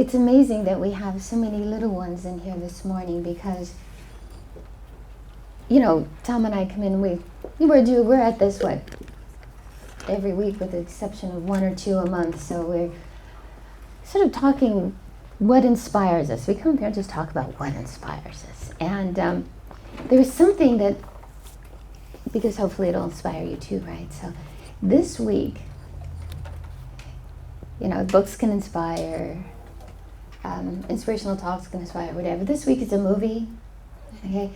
it's amazing that we have so many little ones in here this morning because, you know, Tom and I come in, we're at this, every week with the exception of 1 or 2 a month, so we're sort of talking what inspires us. We come here and just talk about what inspires us. And there was something that, because hopefully it'll inspire you too, right? So this week, you know, books can inspire, inspirational talks can inspire, whatever. This week is a movie, okay?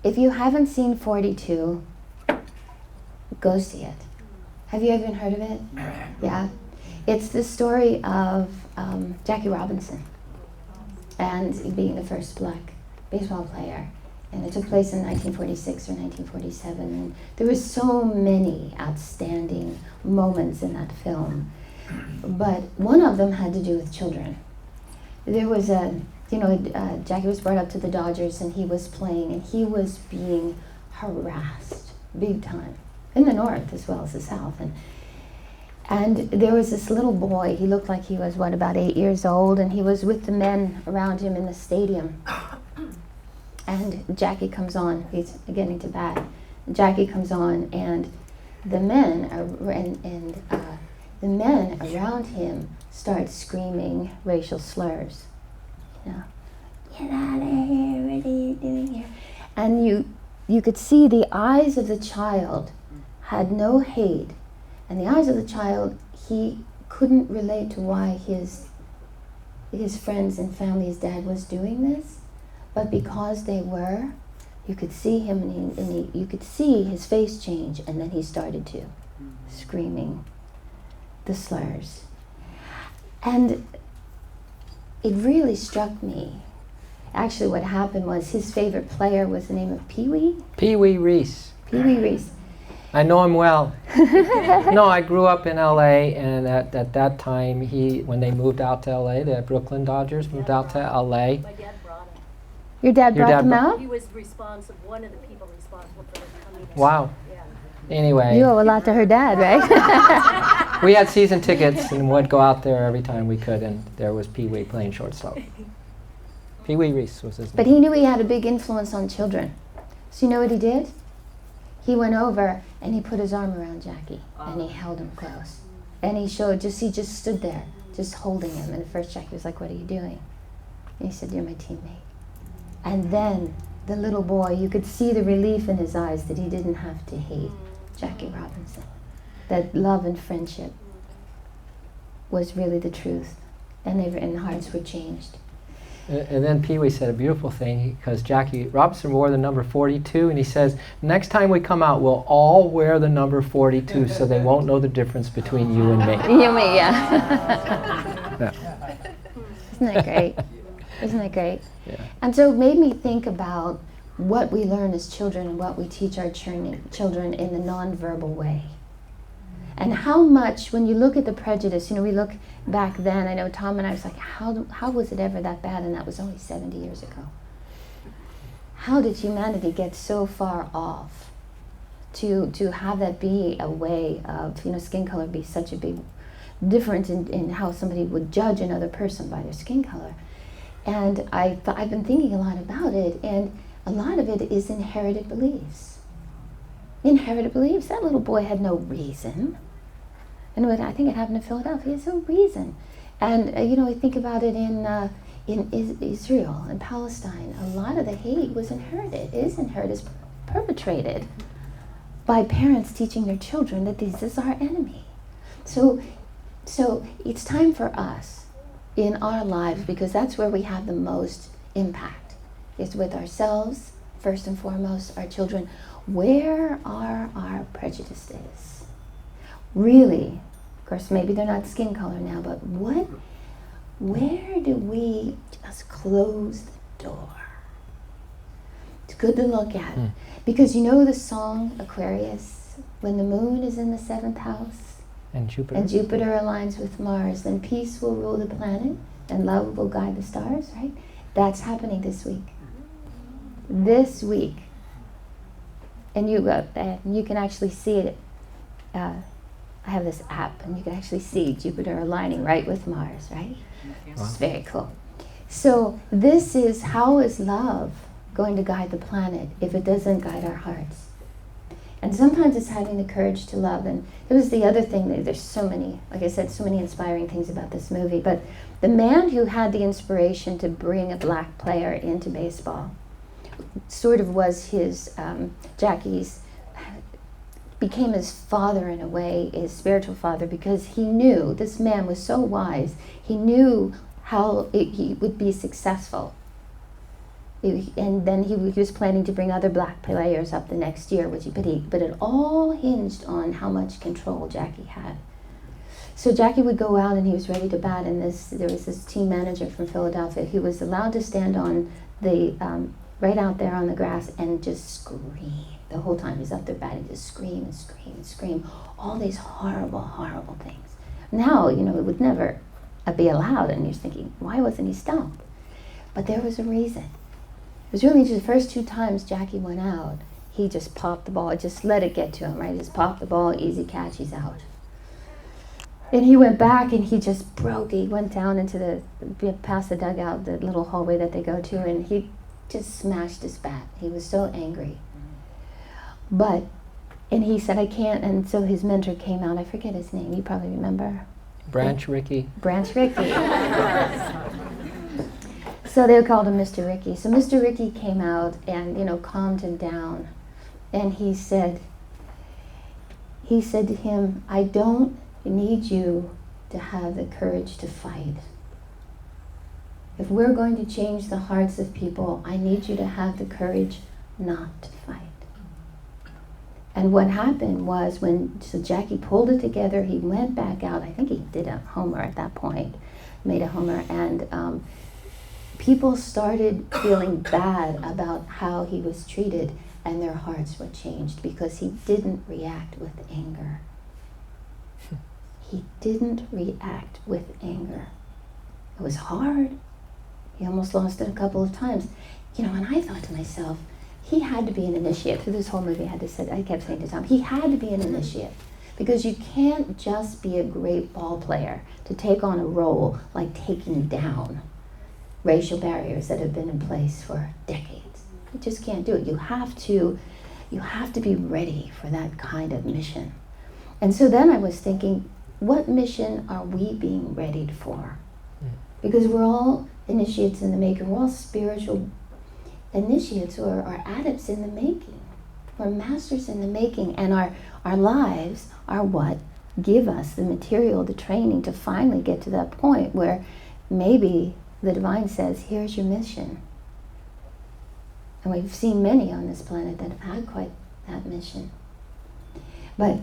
If you haven't seen 42, go see it. Have you even heard of it? Yeah. It's the story of Jackie Robinson and being the first black baseball player. And it took place in 1946 or 1947. And there were so many outstanding moments in that film. But one of them had to do with children. There was Jackie was brought up to the Dodgers and he was playing and he was being harassed big time in the North as well as the South. And there was this little boy, he looked like he was, about 8 years old, and he was with the men around him in the stadium. And Jackie comes on, he's getting to bat. Jackie comes on, and the men around him start screaming racial slurs. You know, get out of here, what are you doing here? And you could see the eyes of the child had no hate. And the eyes of the child, he couldn't relate to why his friends and family, his dad was doing this, but because they were, you could see him and you could see his face change, and then he started to screaming the slurs. And it really struck me. Actually, what happened was his favorite player was the name of Pee Wee. Pee Wee Reese. Pee Wee Reese. I know him well. No, I grew up in LA, and at that time, when they moved out to LA, the Brooklyn Dodgers moved out to LA. My dad brought him. Your dad brought them out? He was one of the people responsible for them coming. Wow. Yeah. Anyway. You owe a lot to her dad, right? We had season tickets and would go out there every time we could, and there was Pee Wee playing shortstop. Pee Wee Reese was his name. But he knew he had a big influence on children. So you know what he did? He went over and he put his arm around Jackie and he held him close. And he just stood there, just holding him. And at first Jackie was like, what are you doing? And he said, you're my teammate. And then the little boy, you could see the relief in his eyes that he didn't have to hate Jackie Robinson. That love and friendship was really the truth. And hearts were changed. And then Pee Wee said a beautiful thing, because Jackie Robinson wore the number 42, and he says, next time we come out, we'll all wear the number 42 so they won't know the difference between you and me. You and me, yeah. Yeah. Isn't that great? Isn't that great? Yeah. And so it made me think about what we learn as children and what we teach our children in the nonverbal way. And how much, when you look at the prejudice, we look back then, I know Tom and I was like, how was it ever that bad? And that was only 70 years ago. How did humanity get so far off to have that be a way of, skin color be such a big difference in how somebody would judge another person by their skin color? And I've been thinking a lot about it, and a lot of it is inherited beliefs. Inherited beliefs. That little boy had no reason. And I think it happened in Philadelphia. There's no reason. And I think about it in Israel and Palestine. A lot of the hate was inherited. It is inherited, it's perpetrated by parents teaching their children that this is our enemy. So it's time for us in our lives, because that's where we have the most impact. It's with ourselves, first and foremost, our children. Where are our prejudices? Really, of course, maybe they're not skin color now, but where do we just close the door? It's good to look at. Because the song Aquarius, when the moon is in the 7th house and Jupiter aligns with Mars, then peace will rule the planet and love will guide the stars, right? That's happening this week. This week. And you can actually see it. I have this app, and you can actually see Jupiter aligning right with Mars, right? It's very cool. So this is, how is love going to guide the planet if it doesn't guide our hearts? And sometimes it's having the courage to love. And it was the other thing, that there's so many, like I said, so many inspiring things about this movie. But the man who had the inspiration to bring a black player into baseball sort of was his, Jackie's, became his father in a way, his spiritual father, because he knew, this man was so wise, he knew how he would be successful. And then he was planning to bring other black players up the next year, but it all hinged on how much control Jackie had. So Jackie would go out and he was ready to bat, and there was this team manager from Philadelphia. He was allowed to stand on the, right out there on the grass and just scream. The whole time he's up there batting, just scream and scream and scream. All these horrible, horrible things. Now, it would never be allowed, and you're thinking, why wasn't he stopped? But there was a reason. It was really just the first 2 times Jackie went out, he just popped the ball, just let it get to him, right? Just popped the ball, easy catch, he's out. And he went back and he just broke, he went down into past the dugout, the little hallway that they go to, and he just smashed his bat. He was so angry. And he said, I can't, and so his mentor came out, I forget his name, you probably remember. Branch Rickey. Branch Rickey. So they called him Mr. Rickey. So Mr. Rickey came out and, calmed him down. And he said to him, I don't need you to have the courage to fight. If we're going to change the hearts of people, I need you to have the courage not to fight. And what happened was so Jackie pulled it together, he went back out, I think he did a homer at that point, made a homer, and people started feeling bad about how he was treated, and their hearts were changed because he didn't react with anger. He didn't react with anger. It was hard. He almost lost it a couple of times. And I thought to myself, he had to be an initiate. Through this whole movie, I kept saying to Tom, he had to be an initiate. Because you can't just be a great ball player to take on a role like taking down racial barriers that have been in place for decades. You just can't do it. You have to be ready for that kind of mission. And so then I was thinking, what mission are we being readied for? Because we're all initiates in the making. We're all spiritual initiates or adepts in the making. We're masters in the making, and our lives are what give us the material, the training to finally get to that point where maybe the divine says, here's your mission. And we've seen many on this planet that have had quite that mission. But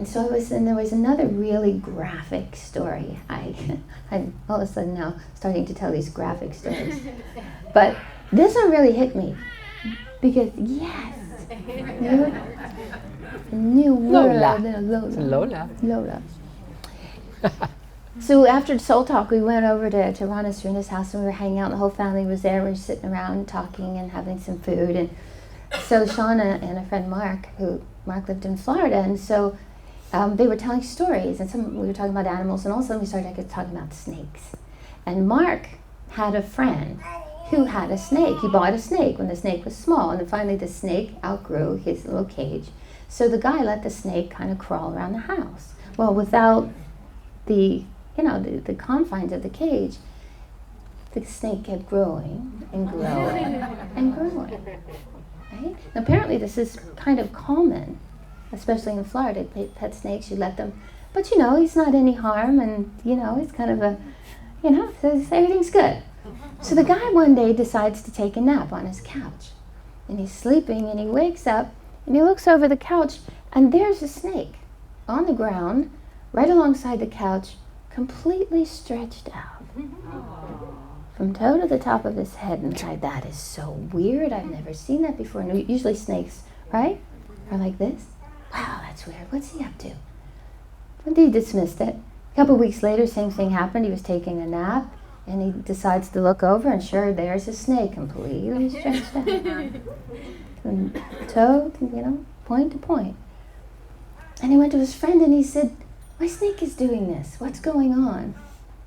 so there was another really graphic story. I'm all of a sudden now starting to tell these graphic stories. But this one really hit me because, yes, new world. Lola. So after Soul Talk, we went over to Rana Serena's house and we were hanging out. The whole family was there. We were sitting around talking and having some food. And so Shauna and a friend Mark lived in Florida, and so they were telling stories, and we were talking about animals, and all of a sudden we started talking about snakes. And Mark had a friend who had a snake. He bought a snake when the snake was small, and then finally the snake outgrew his little cage. So the guy let the snake kind of crawl around the house. Well, without the confines of the cage, the snake kept growing and growing and growing. Right? And apparently this is kind of common, especially in Florida. Pet snakes, you let them, but he's not any harm, and he's kind of so everything's good. So the guy one day decides to take a nap on his couch, and he's sleeping, and he wakes up, and he looks over the couch, and there's a snake on the ground, right alongside the couch, completely stretched out. From toe to the top of his head, and that is so weird. I've never seen that before. And usually snakes, right, are like this. Wow, that's weird. What's he up to? And he dismissed it. A couple of weeks later, same thing happened. He was taking a nap, and he decides to look over, and sure, there's a snake completely stretched out. From toe to, point to point. And he went to his friend, and he said, my snake is doing this. What's going on?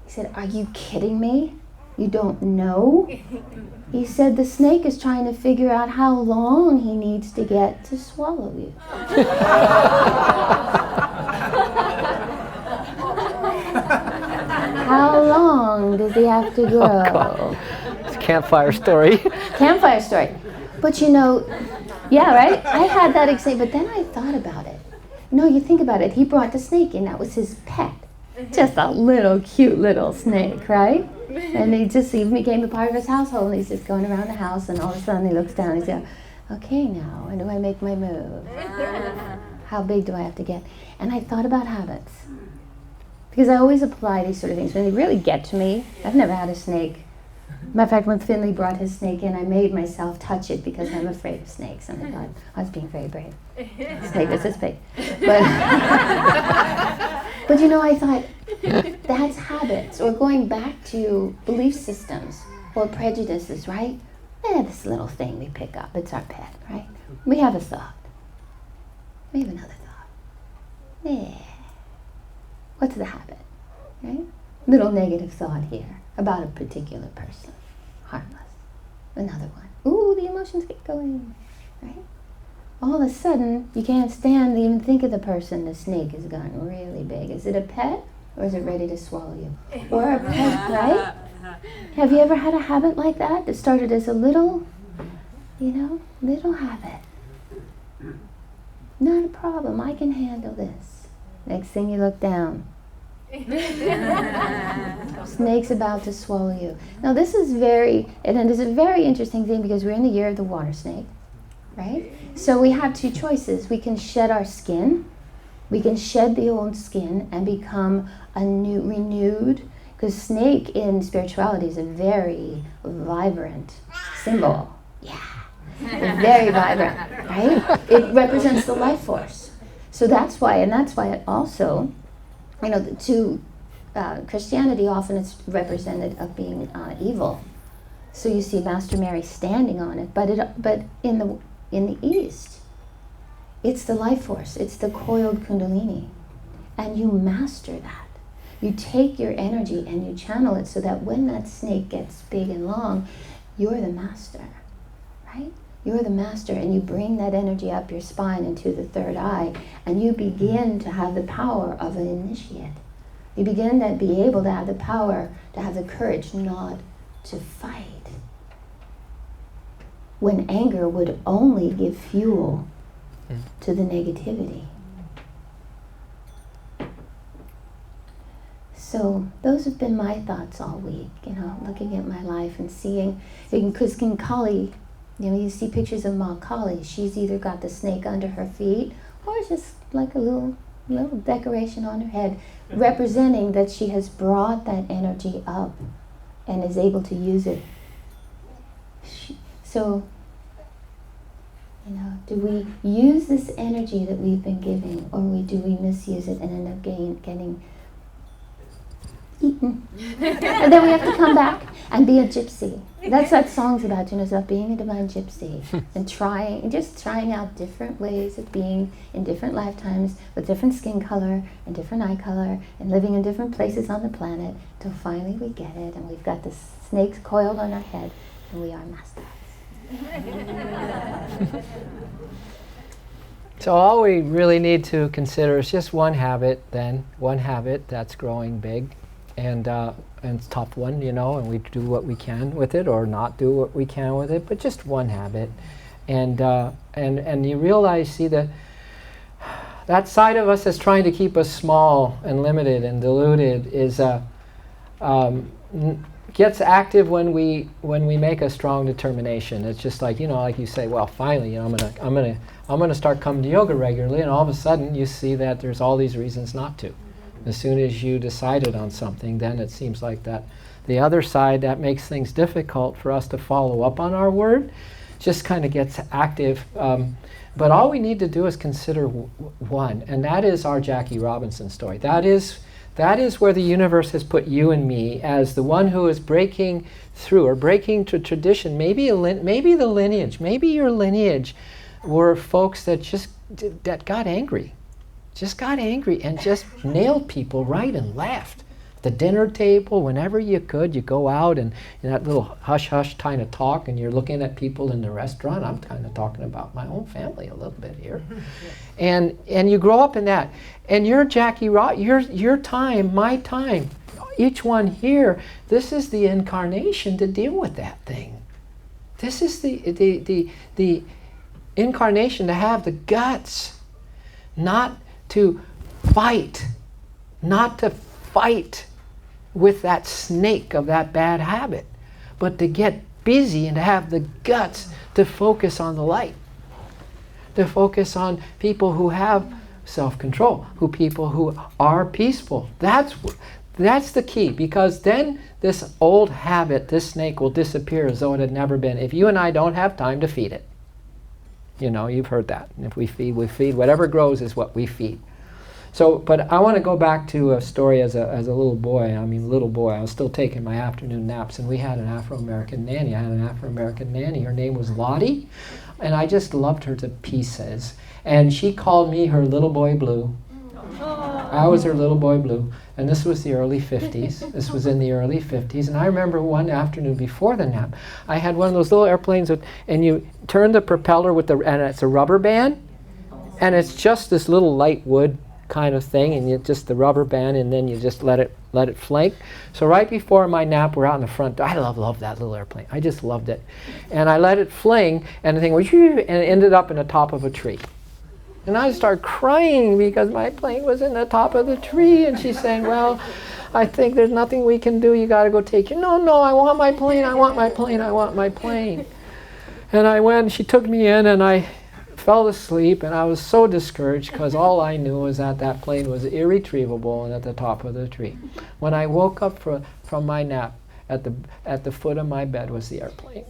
He said, are you kidding me? You don't know? He said, the snake is trying to figure out how long he needs to get to swallow you. How long does he have to grow? God. It's a campfire story. Campfire story. But you know, yeah, right? I had that but then I thought about it. No, you think about it. He brought the snake in. That was his pet. Just a little cute little snake, right? And he became a part of his household. And he's just going around the house, and all of a sudden he looks down and he says, okay, now, when do I make my move? How big do I have to get? And I thought about habits. Because I always apply these sort of things. When they really get to me, I've never had a snake. Matter of fact, when Finley brought his snake in, I made myself touch it because I'm afraid of snakes. And I thought, I was being very brave. Snake is this big. But you know, I thought, that's habits, or going back to belief systems, or prejudices, right? This little thing we pick up, it's our pet, right? We have a thought. We have another thought. What's the habit, right? Little negative thought here about a particular person. Harmless. Another one. Ooh, the emotions get going, right? All of a sudden, you can't stand to even think of the person. The snake has gotten really big. Is it a pet, or is it ready to swallow you? Or a pet, right? Have you ever had a habit like that started as a little, little habit? Not a problem. I can handle this. Next thing you look down. Snake's about to swallow you. Now this is a very interesting thing, because we're in the year of the water snake, right? So we have two choices. We can shed our skin. We can shed the old skin and become a new, renewed, because snake in spirituality is a very vibrant symbol. Yeah, it's very vibrant, right? It represents the life force. So that's why it also, to Christianity often it's represented of being evil. So you see Master Mary standing on it, but in the East, it's the life force. It's the coiled Kundalini, and you master that. You take your energy and you channel it so that when that snake gets big and long, you're the master, right? You're the master, and you bring that energy up your spine into the third eye, and you begin to have the power of an initiate. You begin to be able to have the power, to have the courage not to fight. When anger would only give fuel to the negativity. So those have been my thoughts all week, looking at my life and seeing, because King Kali, you see pictures of Ma Kali, she's either got the snake under her feet, or just like a little decoration on her head, representing that she has brought that energy up and is able to use it. So, do we use this energy that we've been giving, or do we misuse it and end up getting eaten? And then we have to come back and be a gypsy. That's what that song's about, about being a divine gypsy and trying out different ways of being in different lifetimes with different skin color and different eye color and living in different places on the planet till finally we get it and we've got the snakes coiled on our head and we are masters. So all we really need to consider is just one habit that's growing big, and it's a tough one, and we do what we can with it or not do what we can with it, but just one habit. And you realize, see, that side of us that's trying to keep us small and limited and diluted is gets active when we make a strong determination. It's just like, like you say, well, finally, I'm gonna start coming to yoga regularly, and all of a sudden you see that there's all these reasons not to. As soon as you decided on something, then it seems like that the other side that makes things difficult for us to follow up on our word just kind of gets active. But all we need to do is consider one, and that is our Jackie Robinson story. That is where the universe has put you and me as the one who is breaking through or breaking to tradition. Maybe your lineage were folks that that got angry. just got angry and just nailed people right and left. The dinner table, whenever you could, you go out and in that little hush-hush kind of talk, and you're looking at people in the restaurant. I'm kind of talking about my own family a little bit here. And you grow up in that. And you're Jackie Ross, your time, my time, each one here, this is the incarnation to deal with that thing. This is the incarnation to have the guts, not to fight with that snake of that bad habit, but to get busy and to have the guts to focus on the light, to focus on people who have self-control, people who are peaceful. That's the key, because then this old habit, this snake, will disappear as though it had never been. If you and I don't have time to feed it, you know, you've heard that. And if we feed, whatever grows is what we feed. So, but I want to go back to a story as a little boy. I was still taking my afternoon naps, and we had an Afro-American nanny. I had an Afro-American nanny. Her name was Lottie, and I just loved her to pieces. And she called me her little boy blue. I was her little boy blue. And this was the early 50s. This was in the early 50s. And I remember one afternoon before the nap, I had one of those little airplanes, and you turn the propeller and it's a rubber band, and it's just this little light wood kind of thing, and you just the rubber band, and then you just let it flake. So right before my nap, we're out in the front. I love that little airplane. I just loved it. And I let it fling, and the thing went, and it ended up in the top of a tree. And I started crying because my plane was in the top of the tree, and she's saying, well, I think there's nothing we can do. You got to go take it. No, I want my plane. I want my plane. I want my plane. And I went, she took me in, and I fell asleep, and I was so discouraged because all I knew was that plane was irretrievable and at the top of the tree. When I woke up from my nap, at the foot of my bed was the airplane.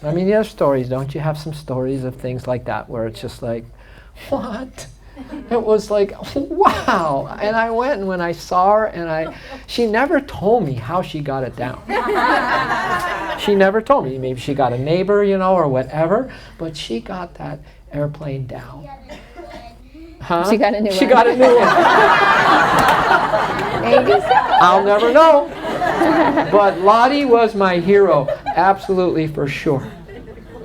I mean, you have stories, don't you? Have some stories of things like that where it's just like, what? It was like, wow. And I went, and when I saw her, she never told me how she got it down. She never told me. Maybe she got a neighbor, or whatever, but she got that airplane down. Huh? She got a new one. She got a new one. Maybe so. I'll never know. But Lottie was my hero, absolutely, for sure.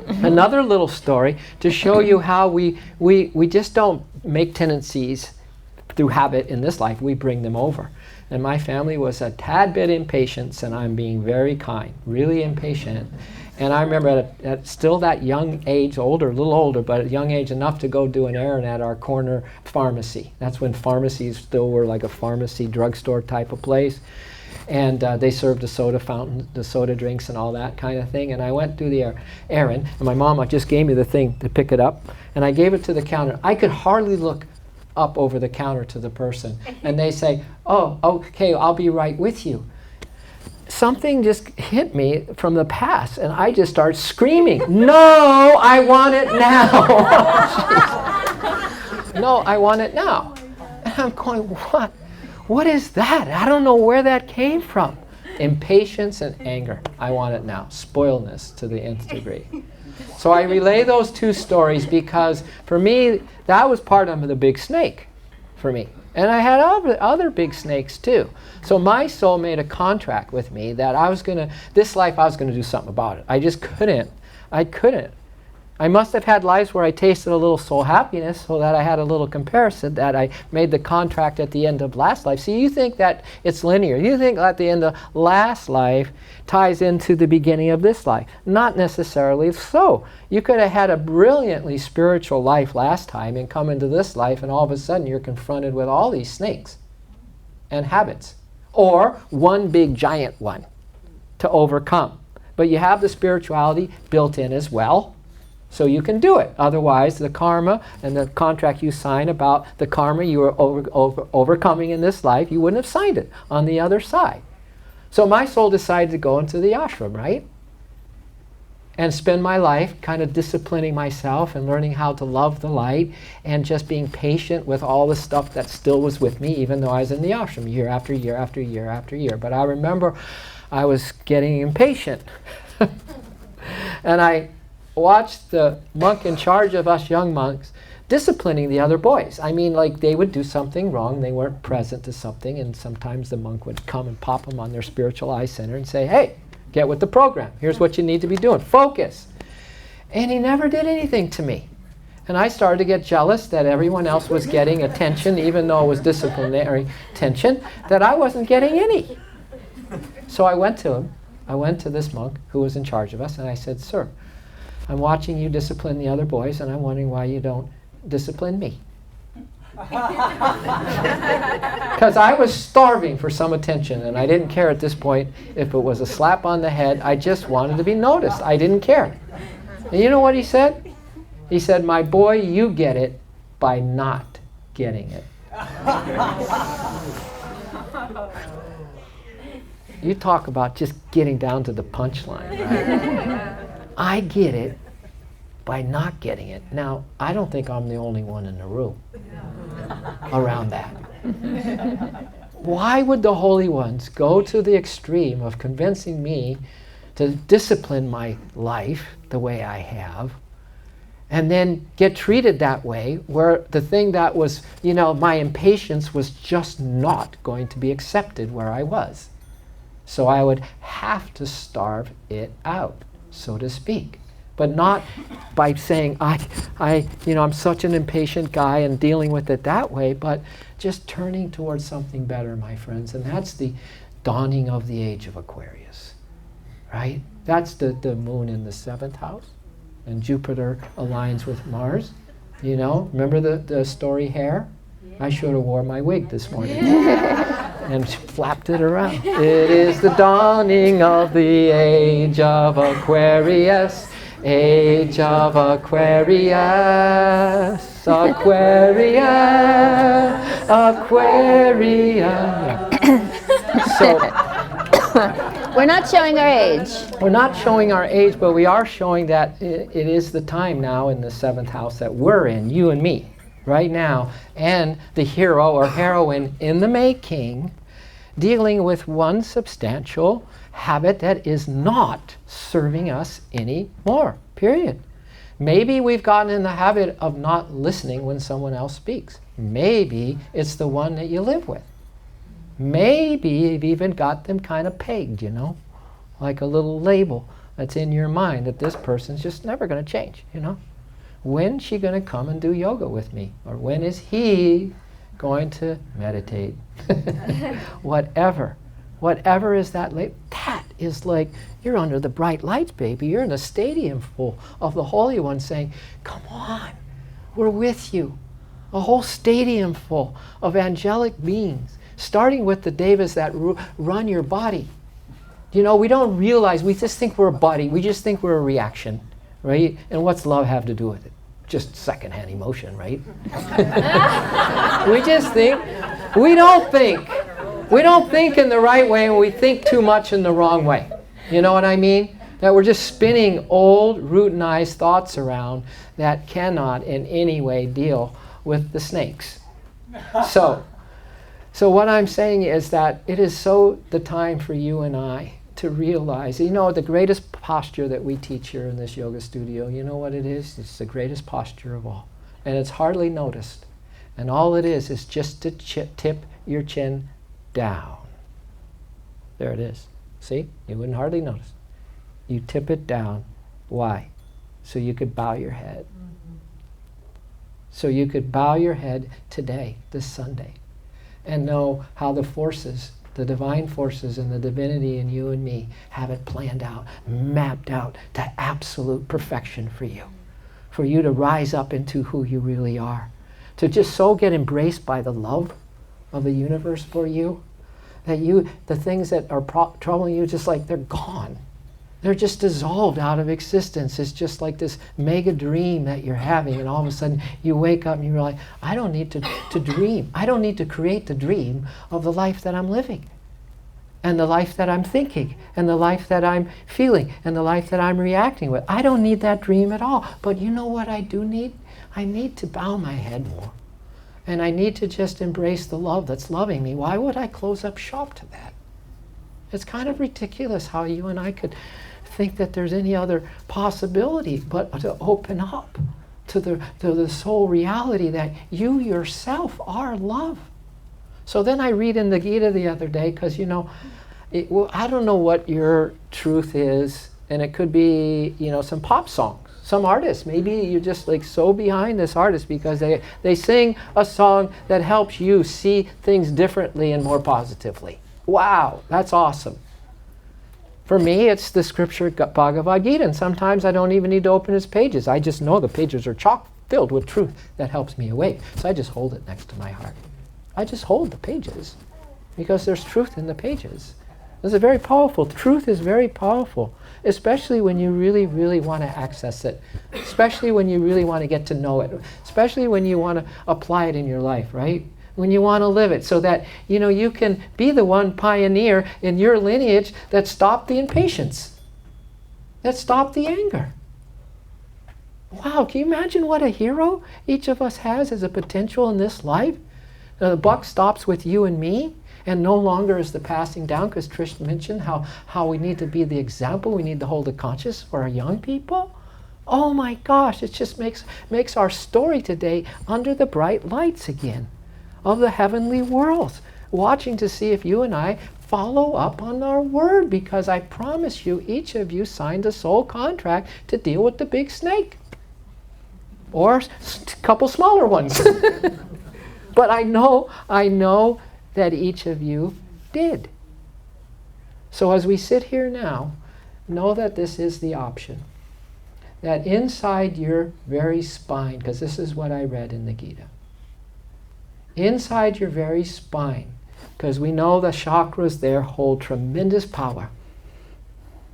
Another little story to show you how we just don't make tendencies through habit in this life. We bring them over. And my family was a tad bit impatient, and I'm being very kind, really impatient. And I remember at still that young age, a little older, but at a young age enough to go do an errand at our corner pharmacy. That's when pharmacies still were like a pharmacy drugstore type of place. And they served a soda fountain, the soda drinks and all that kind of thing. And I went through the errand, and my mom just gave me the thing to pick it up. And I gave it to the counter. I could hardly look up over the counter to the person. And they say, oh, okay, I'll be right with you. Something just hit me from the past, and I just started screaming, no, I want it now. No, I want it now. And I'm going, what? What is that? I don't know where that came from. Impatience and anger. I want it now. Spoiledness to the nth degree. So I relay those two stories because for me, that was part of the big snake for me. And I had other big snakes too. So my soul made a contract with me that this life I was going to do something about it. I just couldn't. I couldn't. I must have had lives where I tasted a little soul happiness so that I had a little comparison, that I made the contract at the end of last life. See, you think that it's linear. You think that the end of last life ties into the beginning of this life. Not necessarily so. You could have had a brilliantly spiritual life last time and come into this life, and all of a sudden you're confronted with all these snakes and habits. Or one big giant one to overcome. But you have the spirituality built in as well. So you can do it. Otherwise, the karma and the contract you sign about the karma you are overcoming in this life, you wouldn't have signed it on the other side. So my soul decided to go into the ashram, right? And spend my life kind of disciplining myself and learning how to love the light and just being patient with all the stuff that still was with me, even though I was in the ashram year after year after year after year. But I remember I was getting impatient. And I watched the monk in charge of us young monks disciplining the other boys. I mean, like, they would do something wrong, they weren't present to something, and sometimes the monk would come and pop them on their spiritual eye center and say, hey, get with the program. Here's what you need to be doing. Focus. And he never did anything to me. And I started to get jealous that everyone else was getting attention, even though it was disciplinary attention, that I wasn't getting any. So I went to him. I went to this monk who was in charge of us, and I said, sir, I'm watching you discipline the other boys, and I'm wondering why you don't discipline me. Because I was starving for some attention, and I didn't care at this point if it was a slap on the head. I just wanted to be noticed. I didn't care. And you know what he said? He said, my boy, you get it by not getting it. You talk about just getting down to the punchline, right? I get it by not getting it. Now, I don't think I'm the only one in the room around that. Why would the holy ones go to the extreme of convincing me to discipline my life the way I have, and then get treated that way, where the thing that was, my impatience was just not going to be accepted where I was? So I would have to starve it out, so to speak. But not by saying, I'm such an impatient guy and dealing with it that way, but just turning towards something better, my friends. And that's the dawning of the age of Aquarius, right? That's the moon in the 7th house. And Jupiter aligns with Mars. Remember the story Hair? I should have wore my wig this morning and flapped it around. It is the dawning of the age of Aquarius. Age of Aquarius, Aquarius, Aquarius. So we're not showing our age. We're not showing our age, but we are showing that it is the time now in the 7th house that we're in, you and me, right now, and the hero or heroine in the making, dealing with one substantial habit that is not serving us anymore, period. Maybe we've gotten in the habit of not listening when someone else speaks. Maybe it's the one that you live with. Maybe you've even got them kind of pegged, like a little label that's in your mind that this person's just never going to change, When's she going to come and do yoga with me? Or when is he going to meditate? Whatever is that label, that is like, you're under the bright lights, baby. You're in a stadium full of the Holy Ones saying, come on, we're with you. A whole stadium full of angelic beings, starting with the devas that run your body. We don't realize, we just think we're a body. We just think we're a reaction, right? And what's love have to do with it? Just secondhand emotion, right? We just think. We don't think. We don't think in the right way, and we think too much in the wrong way. You know what I mean? That we're just spinning old, routinized thoughts around that cannot in any way deal with the snakes. So what I'm saying is that it is so the time for you and I to realize, the greatest posture that we teach here in this yoga studio, you know what it is? It's the greatest posture of all. And it's hardly noticed. And all it is just to tip your chin down. There it is. See? You wouldn't hardly notice. You tip it down. Why? So you could bow your head. Mm-hmm. So you could bow your head today, this Sunday, and know how the forces, the divine forces and the divinity in you and me have it planned out, mapped out to absolute perfection for you to rise up into who you really are, to just so get embraced by the love of the universe for you, that the things that are troubling you, just like they're gone. They're just dissolved out of existence. It's just like this mega dream that you're having, and all of a sudden you wake up and you realize, I don't need to dream. I don't need to create the dream of the life that I'm living, and the life that I'm thinking, and the life that I'm feeling, and the life that I'm reacting with. I don't need that dream at all. But you know what I do need? I need to bow my head more. And I need to just embrace the love that's loving me. Why would I close up shop to that? It's kind of ridiculous how you and I could think that there's any other possibility but to open up to the soul reality that you yourself are love. So then I read in the Gita the other day, because I don't know what your truth is, and it could be some pop songs, some artists. Maybe you're just like so behind this artist because they sing a song that helps you see things differently and more positively. Wow, that's awesome. For me, it's the scripture Bhagavad Gita, and sometimes I don't even need to open its pages. I just know the pages are chock filled with truth that helps me awake. So I just hold it next to my heart. I just hold the pages because there's truth in the pages. This is very powerful. Truth is very powerful, especially when you really, really want to access it, especially when you really want to get to know it, especially when you want to apply it in your life, right? When you want to live it, so that you can be the one pioneer in your lineage that stopped the impatience, that stopped the anger. Wow, can you imagine what a hero each of us has as a potential in this life? Now, the buck stops with you and me, and no longer is the passing down, because Trish mentioned how we need to be the example, we need to hold the conscious for our young people. Oh my gosh, it just makes our story today under the bright lights again of the heavenly worlds, watching to see if you and I follow up on our word, because I promise you, each of you signed a soul contract to deal with the big snake. Or a couple smaller ones. But I know that each of you did. So as we sit here now, know that this is the option. That inside your very spine, because this is what I read in the Gita, inside your very spine, because we know the chakras there hold tremendous power,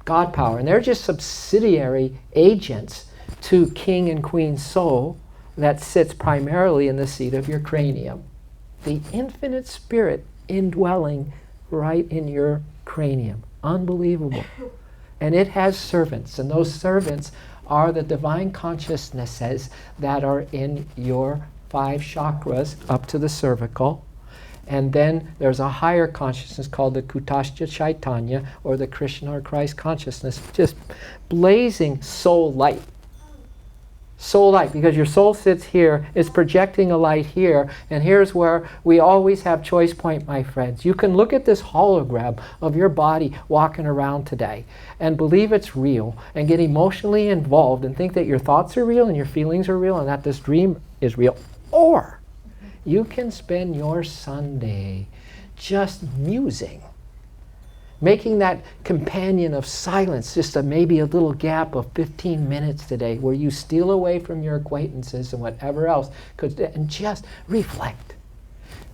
God power, and they're just subsidiary agents to King and Queen Soul that sits primarily in the seat of your cranium. The infinite spirit indwelling right in your cranium. Unbelievable. And it has servants, and those servants are the divine consciousnesses that are in your 5 chakras up to the cervical. And then there's a higher consciousness called the Kutastha Chaitanya, or the Krishna or Christ consciousness, just blazing soul light. Soul light, because your soul sits here, is projecting a light here, and here's where we always have choice point, my friends. You can look at this hologram of your body walking around today and believe it's real and get emotionally involved and think that your thoughts are real and your feelings are real and that this dream is real. Or you can spend your Sunday just musing, making that companion of silence, just maybe a little gap of 15 minutes today where you steal away from your acquaintances and whatever else, and just reflect.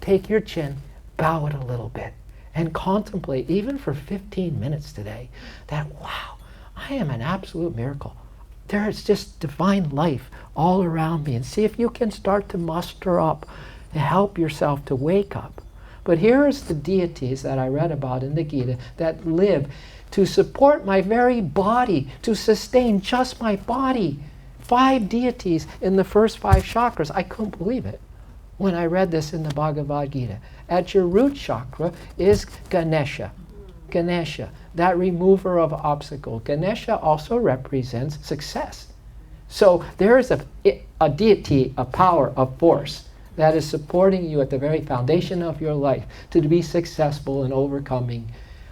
Take your chin, bow it a little bit, and contemplate, even for 15 minutes today, that, wow, I am an absolute miracle. There is just divine life all around me. And see if you can start to muster up and help yourself to wake up. But here's the deities that I read about in the Gita that live to support my very body, to sustain just my body. 5 deities in the first 5 chakras. I couldn't believe it when I read this in the Bhagavad Gita. At your root chakra is Ganesha. Ganesha, that remover of obstacle. Ganesha also represents success. So there is a deity, a power, a force that is supporting you at the very foundation of your life to be successful in overcoming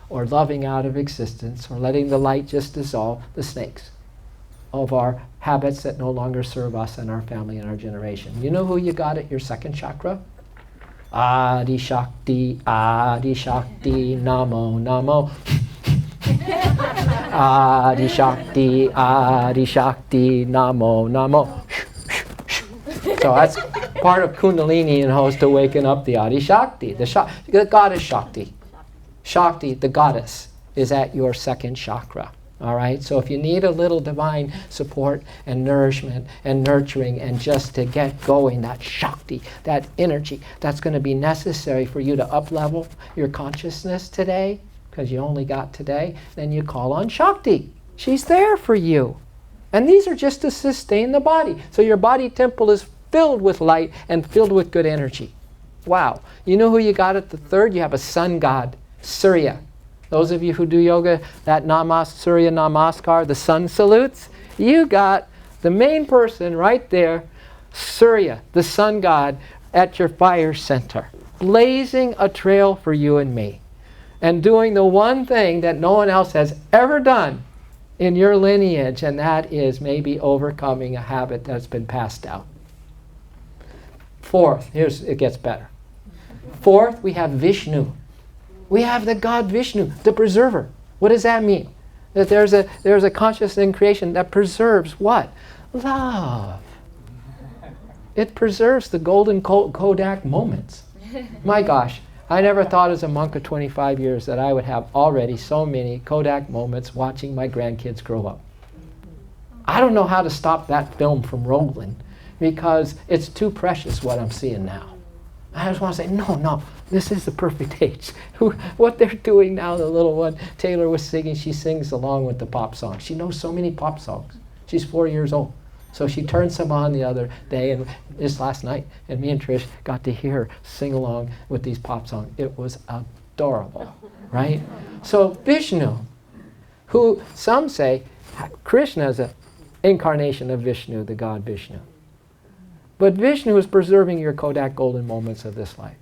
or loving out of existence or letting the light just dissolve the snakes of our habits that no longer serve us and our family and our generation. You know who you got at your 2nd chakra? Adi Shakti, Namo, Namo. Adi Shakti, Namo, Namo. So that's part of Kundalini and host to waking up the Adi Shakti, the goddess Shakti. Shakti, the goddess, is at your 2nd chakra. All right, so if you need a little divine support and nourishment and nurturing and just to get going, that Shakti, that energy, that's going to be necessary for you to up-level your consciousness today, because you only got today, then you call on Shakti. She's there for you. And these are just to sustain the body. So your body temple is filled with light and filled with good energy. Wow. You know who you got at the 3rd? You have a sun god, Surya. Those of you who do yoga, that Surya Namaskar, the sun salutes, you got The main person right there, Surya, the sun god, at your fire center, blazing a trail for you and me, and doing the one thing that no one else has ever done in your lineage, and that is maybe overcoming a habit that's been passed down. Fourth, it gets better. Fourth, we have Vishnu. We have the god Vishnu, the preserver. What does that mean? That there's a consciousness in creation that preserves what? Love. It preserves the golden Kodak moments. My gosh, I never thought as a monk of 25 years that I would have already so many Kodak moments watching my grandkids grow up. I don't know how to stop that film from rolling because it's too precious what I'm seeing now. I just want to say, no, this is the perfect age. What they're doing now, the little one, Taylor was singing, she sings along with the pop songs. She knows so many pop songs. She's 4 years old. So she turned some on the other day, and this last night, and me and Trish got to hear her sing along with these pop songs. It was adorable, right? So Vishnu, who some say, Krishna is an incarnation of Vishnu, the god Vishnu. But Vishnu is preserving your Kodak golden moments of this life.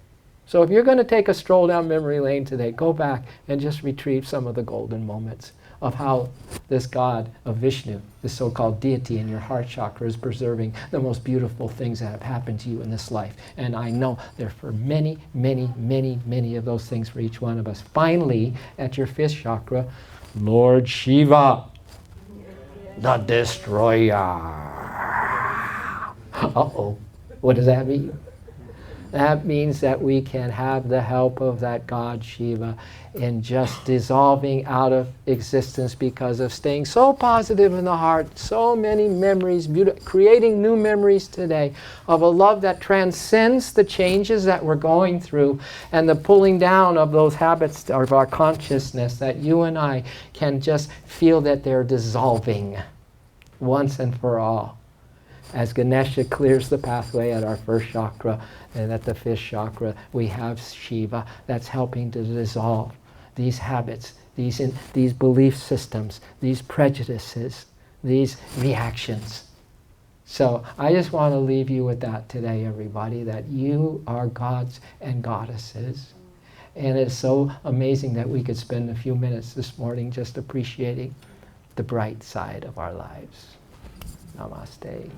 So if you're going to take a stroll down memory lane today, go back and just retrieve some of the golden moments of how this god of Vishnu, this so-called deity in your heart chakra, is preserving the most beautiful things that have happened to you in this life. And I know there are for many, many, many, many of those things for each one of us. Finally, at your fifth chakra, Lord Shiva, the destroyer. Uh-oh. What does that mean? That means that we can have the help of that God Shiva in just dissolving out of existence because of staying so positive in the heart, so many memories, creating new memories today of a love that transcends the changes that we're going through and the pulling down of those habits of our consciousness, that you and I can just feel that they're dissolving once and for all. As Ganesha clears the pathway at our first chakra, and at the fifth chakra, we have Shiva that's helping to dissolve these habits, these belief systems, these prejudices, these reactions. So I just want to leave you with that today, everybody, that you are gods and goddesses. And it's so amazing that we could spend a few minutes this morning just appreciating the bright side of our lives. Namaste.